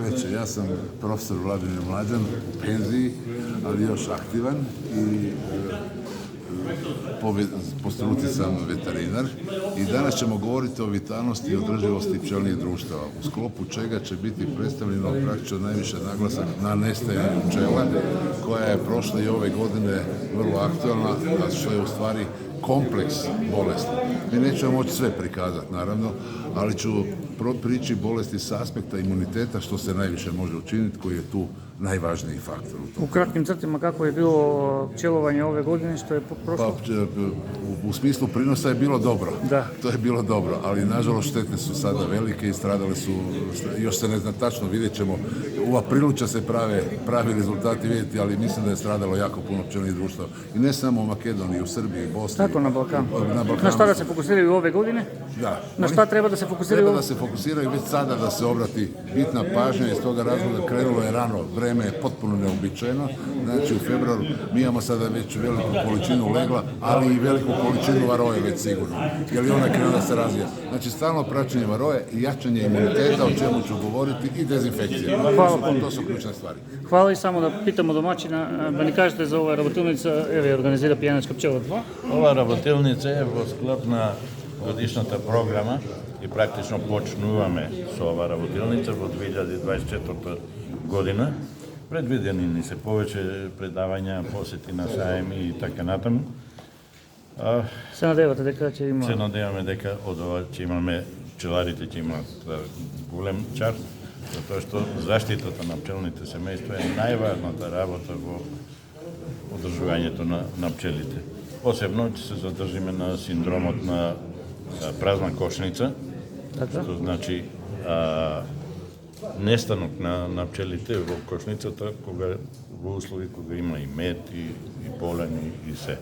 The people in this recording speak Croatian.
večer. Ja sam profesor Vladimir Mlađan u penziji, ali još aktivan i po struci sam veterinar i danas ćemo govoriti o vitalnosti i održivosti pčelnih društava, u sklopu čega će biti predstavljeno praktično najviše naglasak na nestajanju pčela, koja je prošle i ove godine vrlo aktualna, a što je u stvari kompleks bolesti. Mi nećemo moći sve prikazati, naravno, ali ću prići bolesti s aspekta imuniteta, što se najviše može učiniti, koji je tu najvažniji faktor. U kratkim crtima kako je bilo pčelovanje ove godine, što je prošlo? U smislu prinosa je bilo dobro. Da. To je bilo dobro, ali nažalost štete su sada velike i stradale su, još se ne zna tačno, vidjet ćemo. U aprilu će se pravi rezultati vidjeti, ali mislim da je stradalo jako puno pčelnih društava. I ne samo u Makedoniji, u Srbiji, Bosni. Tako, na Balkanu. Na šta da se fokusiraju ove godine? Da. Na šta treba da se fokusiraju? Treba da se fokusiraju već sada, da se obrati bitna pažnja, iz toga razloga krenulo je rano, vreme je potpuno neobičajeno. Znači u februaru mi imamo sada već veliku količinu legla, ali i veliku količinu varoje već sigurno, jer je ona krenula da se razvija. Znači stalno praćenje varoje i jačanje imuniteta, o čemu ću govoriti, i dezinfekcija. To su ključne stvari. Hvala, i samo da pitamo domaćina, da ni kažete za ova rabotilnica, evo je organizira Pijanečka pčela 2. Ova rabotilnica je v sklop na годишната програма и практично почнуваме со ова работилница во 2024 година. Предвидени ни се повеќе предавања, посети на саеми и така натаму. Се надевате дека ќе има? Се надеваме дека од ова ќе имаме, пчеларите ќе имат голем чар, затоа што заштитата на пчелните семејства е најважната работа во одржувањето на пчелите. Посебно ќе се задржиме на синдромот на празна кошница, што значи нестанок на пчелите во кошницата, кога во услови кога има и мед, и полен, и се.